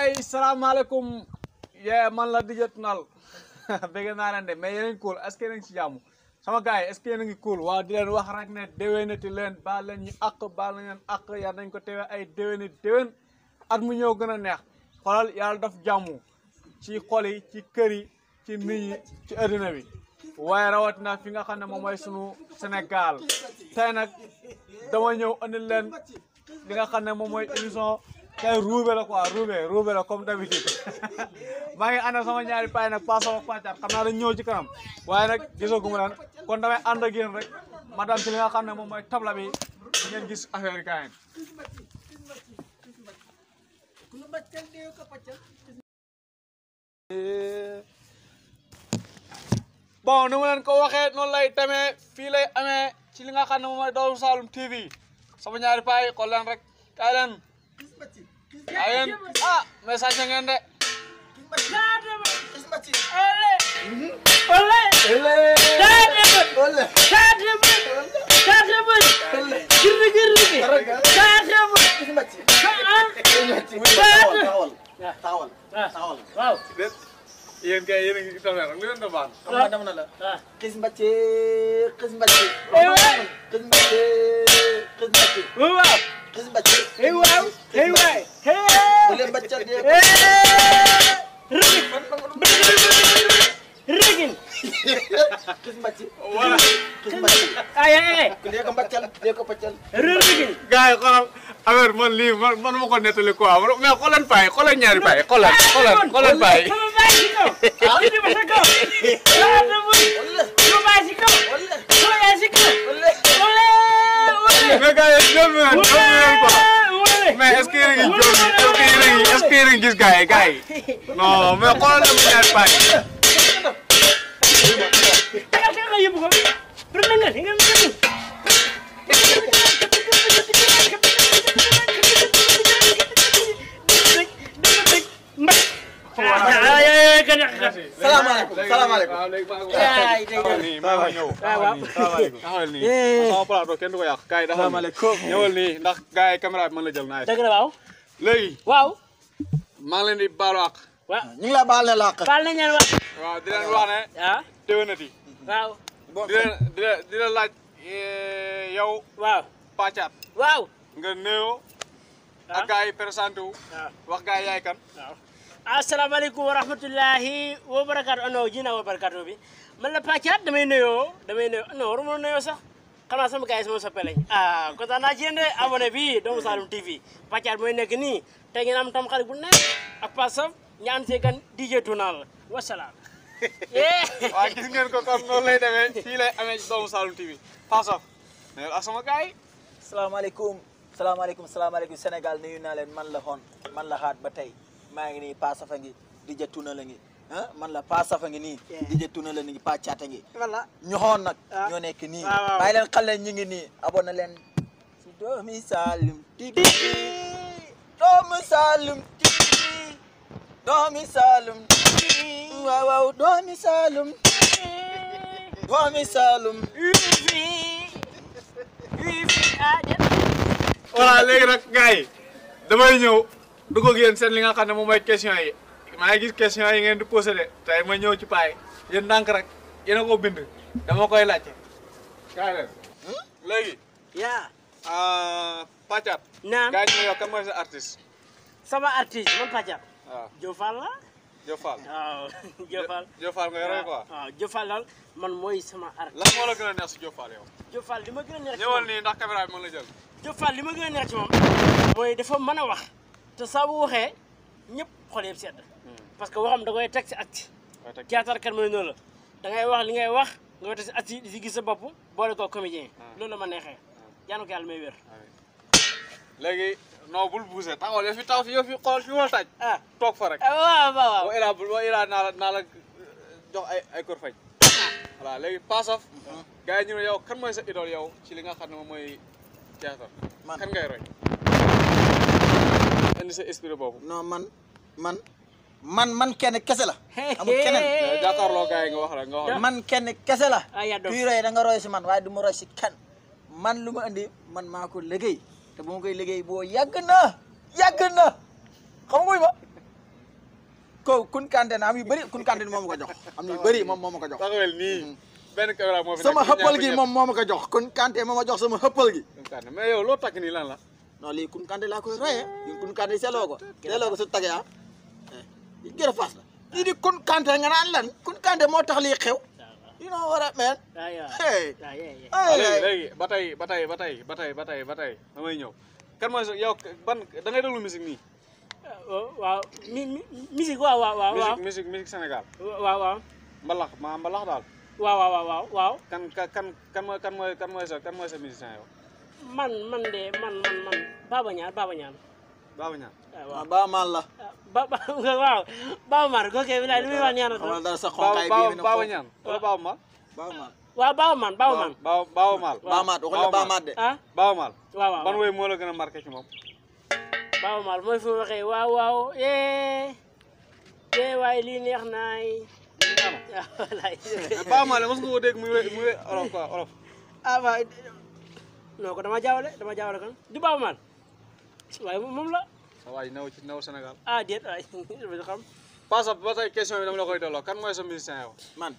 gaay salaamaaleykum yee man la DJ Tounal bëgg naa leen de mais yéen a ngi cool est-ce que yéen a ngi ci jàmm sama gaay est-ce que yéen a ngi cool waaw di leen wax rek ne déwénati leen baal leen ñu àq baal leen àq yar nañ ko teewee ay déwén at mu ñëw gën a neex xoolal yàlla daf jàmm ci xol yi ci kër yi ci nit ñi ci adduna bi waaye rawatina fi nga xam ne moom mooy sunu Sénégal tey nag dama ñëw andil leen li nga xam ne moom mooy émission tey ruube la quoi ruube la comme d'habitude maa ngi ànd ak sama ñaari paay nag pas sama pàccaat xam naa dañ ñëw ci kanam waaye nag gisaguma leen kon damay ànd ak yéen rek ma dem ci li nga xam ne moom mooy tabla bi ngeen gis affaire yi kaay bon ni ma leen ko waxee noonu lay tamee fii lay amee ci li nga xam ne moom mooy Doomu Saloum TV sama ñaari paay xool leen rek kaay leen ah message na ngeen de yéen kay yéen a ngi itam rek li leen doon baax. xam nga dem na la. xis mbàcce xis mbàcce. xis mbàcce xis mbàcce. waaw. xis mbàcce. waaw. waay. bu leen mbàccal dee. rigin. xis mbàcce. voilà. xis mbàcce. ay. ku dee ko mbàccal dee ko pàccal. rigin. gars yi xoolal affaire man lii man ma ko nettali quoi mais xoolal paay xoolal ñaari paay xoolal paay. mais gars yi ñoom ñu quoi mais est-ce que yéen a ngi jóg est-ce que yéen a ngi gis gars yi non mais xoolal la ñaari paay. salaamaaleykum salaamaaleykum. taxawal nii sama plateau kenn du ko yàq gars yi salaamaaleykum. ñëwal nii ndax gars yi caméra bi mën la jël naa dëgg la waaw. léegi waaw. maa ngi leen di baalu àq waaw. ñu ngi la baal ne làq. baal nañu leen wax. waaw di leen wax ne ah. déwénati waaw. di leen laaj yow waaw. Pàccaat waaw. nga nuyoo ak gars yi présenté wu wax gars yi yaay kan waaw. asalaamaaleykum wa rahmatullahi wa barakaatu ano jina wa barakaatu bi man la Pàccaat damay nuyoo non waruma nuyoo sax xanaa sama gars yi sama soppe lañ kontaan naa ci yéen de abonné bi Doomu Saloum TV Pàccaat mooy nekk nii tey ngeen am tam xarit bu nekk ak Passof ñu ànd see gan DJ Tounal wasalaam. waaw gis ngeen ko comme noonu lay demee fii lay amee ci Doomu Saloum TV Passof nuyul ak sama gars yi. salaamaaleykum salaamaaleykum Sénégal nuyu naa leen man la xoon man la xaat ba tey maa ngi nii Passof a ngi DJ Tounal a ngi man la Passof a ngi nii DJ Tounal a ngi Pàccaat a ngi voilà ñu xoon nag ñoo nekk nii bàyyi leen xale ñu ngi nii abonné leen ci Doomu Saloum TV Doomu Saloum TV Doomu Saloum TV waaw waaw Doomu Saloum Doomu Saloum voilà léegi nag gars yi damay ñëw dugg ak yéen seen li nga xam ne moom mooy question yi maa ngi gis question yi ngeen di posé de tey ma ñëw ci paay yéen ndànk rek yéen a ko bind dama koy laajte kaay leen léegi yaa Pàccaat naam gars yi yow kan mooy sa artiste sama artiste man Pàccaat waaw Diop Fall la Diop Fall waaw Diop Fall Diop Fall nga yore quoi waaw Diop Fall daal man mooy sama artiste lan moo la gën a neex si Diop Fall yow Diop Fall li ma gën a neex ci ñëwal moom nii ndax caméra bi mën la jël Diop Fall li ma gën a neex ci moom mooy dafa mën a wax te saa bu waxee ñëpp xol yëpp sedd parce que waxam da koy teg si acte théâtre kat mooy noonu la da ngay wax li ngay wax nga koy teg si acte di si gis sa bopp boole ko comédien loolu la ma neexee yaanu ko yàlla may wér léegi non bul bousee taxawal yow fi taw fi yow fi xool fi ma taaj toog fa rek waaw boo ilaa naa la jox ay kor faj voilà léegi Passof gars yi ñu ne yow kan mooy sa idole yow ci li nga xam ne moom mooy théâtre kan ngay roy indi sa esprit boobu non man kenn kese la amul keneen jàkkaarloo gars yi nga wax rek nga wax man kenn kese la yaa doon kuy roy da nga roy si man waaye du ma roy si kenn man lu ma indi man maa ko liggéey te bu ma koy liggéey boo yàgg na xam nga ma ko kun kante na am yu bëri kun kante moom ma ko jox am na yu bëri moom moo ma ko jox taxawel nii benn caméra moo fi sama xëppal gi moom moo ma ko jox kun kante moo ma jox sama xëppal gi mais yow loo takk nii lan la non lii kun kante laa koy royee lii kun kante seeloo ko su tagee ah gërë fas la lii di kun kante nga naan lan kun kante moo tax lii xew you know what I mean hey léegi ba tey damay ñëw kan mooy yow ban da ngay déglu musique nii waaw musique waaw musique Sénégal waaw mbalax daal waaw kan mooy sa musicien yow man Baba Ñaan Baba Ñaan waaw Baba Maal la waaw Baba Maal ko ke bila li muy wax ñaan xamal dara sa xonkaay bi Baba Ñaan wala Baba Maal waaw Baba Maal Baba Maal waxuñu Baba Maal de Baba Maal waaw ban woy moo la gën a marqué ci moom Baba Maal mooy fu mu waxee waaw waaye lii neex naay Baba Maal mos nga ko dégg muy olof quoi olof waaw non ko dama jaawale kan du Baba Maal waaye moom la sa waay naw Sénégal déet waay dama xam pas ba tey question bi dama la koy delloo kan mooy sa musicien yow man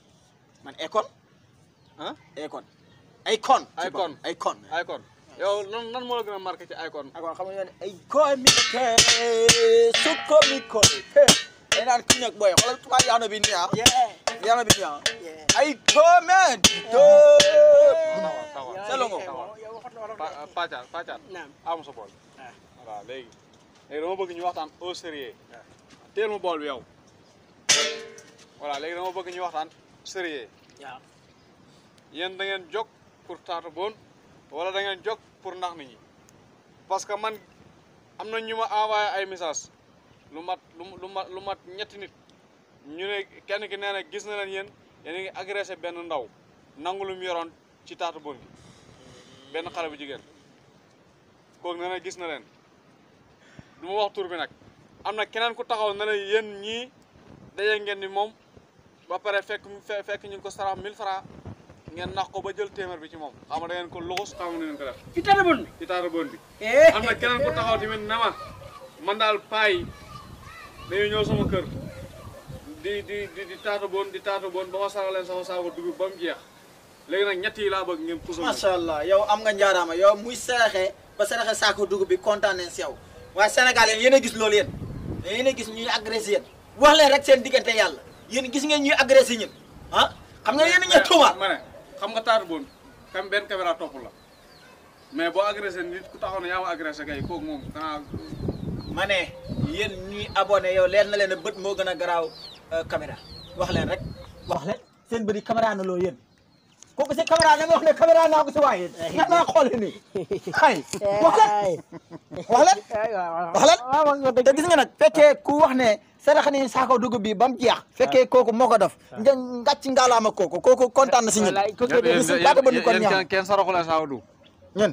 Akon ah Akon yow nan moo la gën a marqué ci Akon xam nga ne Akon mi ke sukko mi ko ay naan ku ñak boy xoolal tubaab yaano bi nii Akon man selongo Pacaat am sa bool voilà léegi dama bëgg ñu waxtaan au sérieux teel ma bool bi yow voilà léegi dama bëgg ñu waxtaan sérieux yéen da ngeen jóg pour Taata Boone wala da ngeen jóg pour nax nit ñi parce que man am na ñu ma envoyé ay message lu mat ñetti nit ñu ne kenn ki nee na gis na leen yéen a ngi agressé benn ndaw nangu lu mu yoroon ci Taata Boone bi benn xale bu jigéen kooku nee na gis na leen du ma wax tur bi nag am na keneen ku taxaw na la yéen ñii daje ngeen ni moom ba pare fekk ñu ngi ko sarax 1000 francs ngeen nax ko ba jël téeméer bi ci moom xam nga da ngeen ko luxus xam nga ngeen ko def ci Taata Boone bi am na keneen ku taxaw tamit na man daal payi dañuy ñëw sama kër di Taata Boone ba ma sarax leen sama saako dugub ba mu jeex léegi nag ñett yi laa bëgg ngeen puso macha allah yow am nga njaaraama yow muy saraxe ba saraxe saako dugub bi kontaan nañ si yow waaye Sénégal yéen a gis loolu yéen a gis ñuy agressé yéen wax leen rek seen diggante yàlla yéen gis ngeen ñuy agressé ñun xam nga yéen a ñuy tuuma ma ne xam nga Taata Boone kam benn caméra topp la mais boo agressé nit ku taxaw ne yaa ma agressé kay kooku moom xanaa ma ne yéen ñuy abonné yow leer na leen bët moo gën a garaaw caméra wax leen rek wax leen seen bëri caméra na loo yéen kooku si caméra da nga wax ne caméra naa ko si waaye nga naa xool nii xay wax leen te gis nga nag fekkee ku wax ne sarax ni saako dugub bi ba mu jeex fekkee kooku moo ko def ngàcc ngalaama kooku kontaan na si ñun Taata Boone kon ñaan kenn saraxu la saako dugub ñun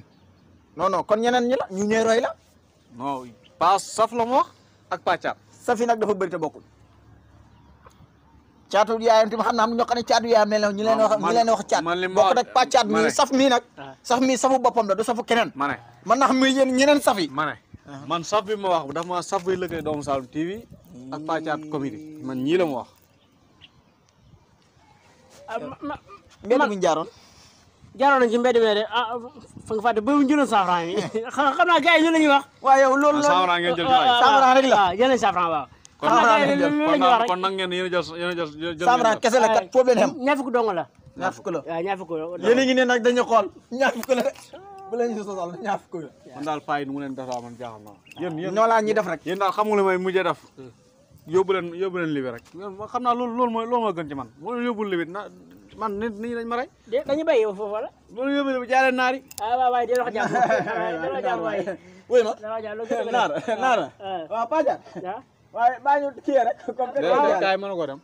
non kon ñeneen ñi la ñu ñooy roy la non pas saf la mu wax ak pàccaat safi nag dafa bëri te bokkul caatu yaayam tamit xam naa am ñoo xam ne caatu yaayam leen ñu leen wax caat bokk nag pàccaat mi saf mii nag saf mii safu boppam la du safu keneen man nax muy yéen ñeneen saf yi man saf bi ma wax dafa ma saf buy lëkkale doomu Saloum TV ak pàccaat comédie man ñii la mu wax mbedd bu ñu jaaroon nañ ci mbedd mi de fa nga fàtte ba mu jëloon saafara yi xam naa gars yi ñu la ñuy wax waaw yow loolu saafara ngeen jël saafara rek la jël nañ saafara waaw kon nag ngeen yéen a jël saafara kese la kat foofu leen xam ñaar fukk dong la ñaar fukk la waaw ñaar fukk yéen a ngi ne nag dañu xool ñaar fukk la bu leen ñu sosal ñaar fukk la man daal paa yi nu mu leen def daal man jaaxal na yéen ñoo laa ñuy def rek yéen daal xam nga lu may mujjee def yóbbu leen libi rek xam naa loolu mooy gën ci man moo leen yóbbul libi man nit ñi dañ ma rey dañu béy foofu wala loolu yóbbu libi jaay leen naari waay delloo ko jàmm delloo jàmm waay wéy ma naara waaw Pàccaat waaye baa ñu kii rek comme que gaay mën na koo dem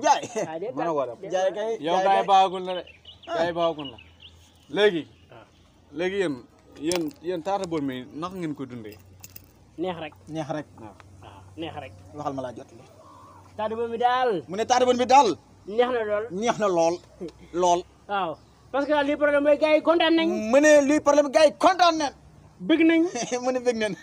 jaay mën na koo dem jaay kay yow gaay baagul la de gaay baagul la léegi yéen Taata Boone mi naka ngeen ko dundee neex rek neex rek waaw neex rek waxal ma laa jot li Taata Boone bi daal mu ne Taata Boone bi daal neex na lool lool waaw parce que lii problème mooy gars yi kontaan nañ mu ne lii problème gars yi kontaan nañ bëgg nañ mu ne bëgg nañ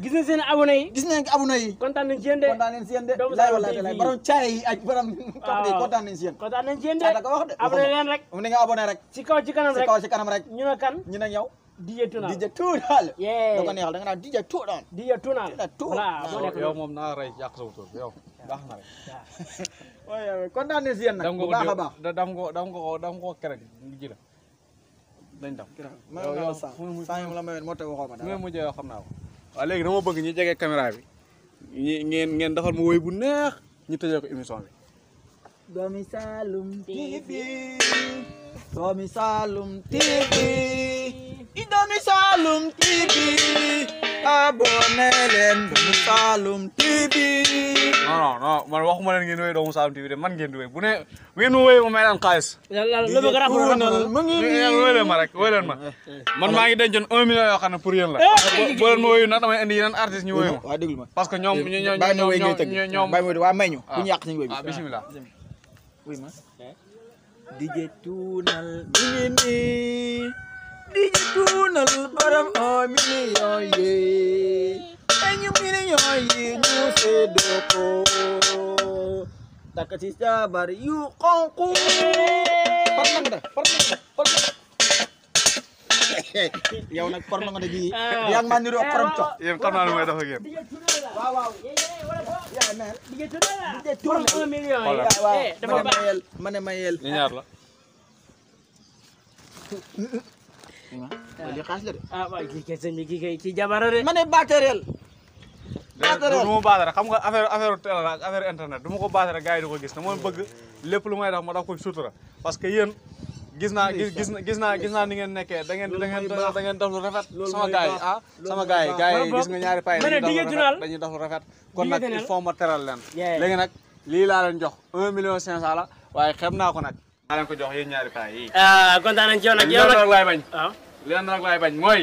gis nañ seen abonné yi gis nañ abonné yi kontaan nañ ci yéen de kontaan nañ si yéen de Doomu laay Saloum wala TV. lay borom caay yi ak borom topp yi kontaan nañ si yéen kontaan nañ ci yéen de da ko wax de abonné leen rek mu ne nga abonné rek ci kaw ci kanam si rek kaw si kanam rek ñu ne kan ñu ne yow DJ Tunal DJ Tunal Yeah. da ko neexal da nga naan DJ Tunal DJ Tunal Tunal. voilà moo nekk yow moom naa rey yàq sa wutur yow baax na rek waaye kontaan nañ si yéen nag bu baax a baax dam ko kerek ji la dañ dam ma yow sa mu la mayoon moo tax waxoo ma mu dara ngeen mujjee yoo xam naa ko waaw léegi dama bëgg ñu jege caméra bi ngeen defal ma woy bu neex ñu tëjee ko émission bi Doomi Saloum TV Doomi Saloum TV i Doomi Saloum TV abonné leen Doomi Saloum TV non man waxuma leen ngeen woy Doomu Saloum TV de man ngeen di woy bu ngeen woy ma may leen xaalis lu bëgg rapport mu ngi woy leen ma rek woy leen ma man maa ngi dencoon 1 million yoo xam ne pour yéen la boo leen ma woyu nag damay indi yeneen artistes ñu woy ma waa déglu ma parce que ñoom bàyyi ma woy ngay tëgg ñoom bàyyi ma woy waa may ñu bu ñu yàq suñu woy bi bismillah wuy ma DJ Tunal mi ngi nii DJ Tunal borom 1 million yi ay ñu million yi ñu séddoo ko takk ci jabar yu xonqu yow nag porno nga de bii yaa ngi maa niru xorom cox yéen xam naa lu may def ak yéen waaw waaw yaa mel DJ Tunal DJ Tunal 1 million Voilà. yi waaw dafa baax ma ne mayel ñu ñaar la li xaas la de ah waay kii kay sëñ bi kii kay ci jabara de ma ne batterel du ma baatare xam nga affaire télé la ak affaire internet du ma ko baatare gars yi di ko gis dama bëgg lépp lu may def ma def ko sutura parce que yéen gis naa ni ngeen nekkee da ngeen def lu rafet sama gars yi sama gars yi gis nga ñaari pay dañuy def lu rafet kon nag il faut ma teral leen léegi nag lii laa leen jox 1 million 500 la waaye xem naa ko nag maa leen ko jox yéen ñaari pay yi kontaan nañ ci yow nag leen rek laay bañ waaw leen rek laay bañ mooy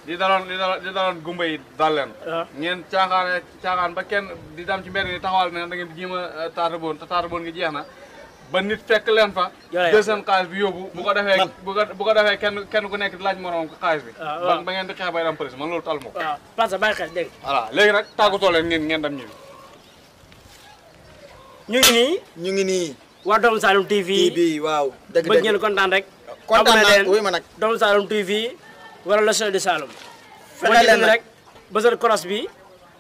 di daloon gumba yi dal leen ngeen caaxaan ba kenn di dam ci mbedd ni taxawal ne da ngeen di jéem a taata boon gi jeex na ba nit fekk leen fa jël seen xaalis bi yóbbu bu ko defee kenn ku nekk di laaj moroom ko xaalis bi ba ngeen di xeex bay dem police man loolu tal ma ko waaw parce que bàyyi xel dégg voilà léegi nag tàggatoo leen ngeen dem ñibbi ñu ngi nii ñu ngi nii waa Doomu Saloum TV waaw dëgg bëgg ngeen kontaan rek kontaan abonné naa wuy ma nag Doomu Saloum TV wala le Soleil du Saloum fexe leen rek bësal cross bi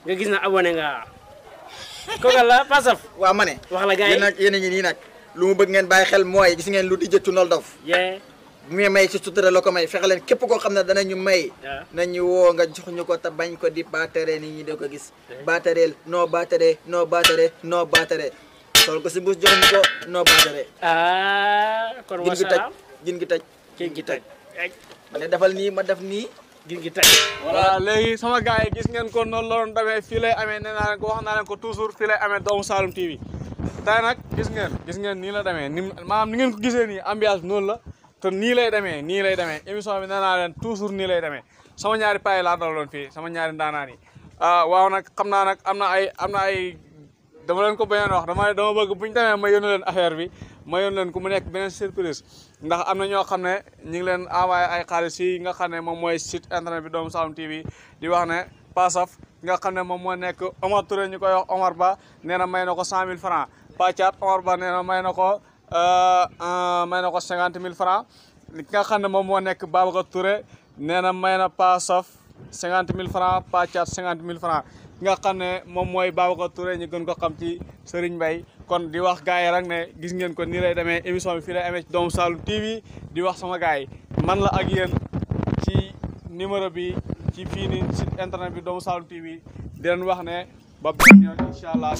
nga gis na abonné nga kooku la Pasaf waaw ma ne wax la gars yi yéen a ngi nii nag lu mu bëgg ngeen bàyyi xel mooy gis ngeen lu DJ Tunal dof yee bu muy may ci sutura la ko may fexe leen képp koo xam ne danañu may nañu woo nga jox ñu ko te bañ ko di batare nit ñi da ko gis batareel no batare no batare no batare sol ko si mbuus jox ñu ko no batare kon gin gi tëj wasalaam gin gi tëj gin gi tëj ma ne defal nii ma def nii gin gi tëj voilà léegi sama gars yi gis ngeen ko noonu la doon demee fii lay amee nee naa leen ko wax naa leen ko toujours fii lay amee Doomu Saloum TV tey nag gis ngeen nii la demee ni maanaam ni ngeen ko gisee nii ambiance bi noonu la te nii lay demee émission bi nee naa leen toujours nii lay demee sama ñaari pay laa daloon fii sama ñaari ndaanaan yi waaw nag xam naa nag am na ay dama leen ko bañoon wax dama bëgg bu ñu demee ma yónnee leen affaire bi ma yónnee leen ku mu nekk beneen surprise ndax am na ñoo xam ne ñu ngi leen envoyé ay xaalis yi nga xam ne moom mooy site internet bi Doomu Saloum TV di wax ne Pasaf nga xam ne moom moo nekk Omar Touré ñu koy wax Omar Ba nee na may na ko 100 000 francs Pachat Omar Ba nee na may na ko 50 000 francs ki nga xam ne moom moo nekk Babacar Touré nee na may na Pasaf 50 000 francs Pachat 50 000 francs ki nga xam ne moom mooy Babacar Touré ñu gën ko xam ci Serigne Mbaye kon di wax gars yi rek ne gis ngeen ko nii lay demee émission bi fii lay amee ci Doomu Saloum TV di wax sama gars yi man la ak yéen ci numéro bi ci fii nii site internet bi Doomu Saloum TV di leen wax ne ba beneen yoon incha allah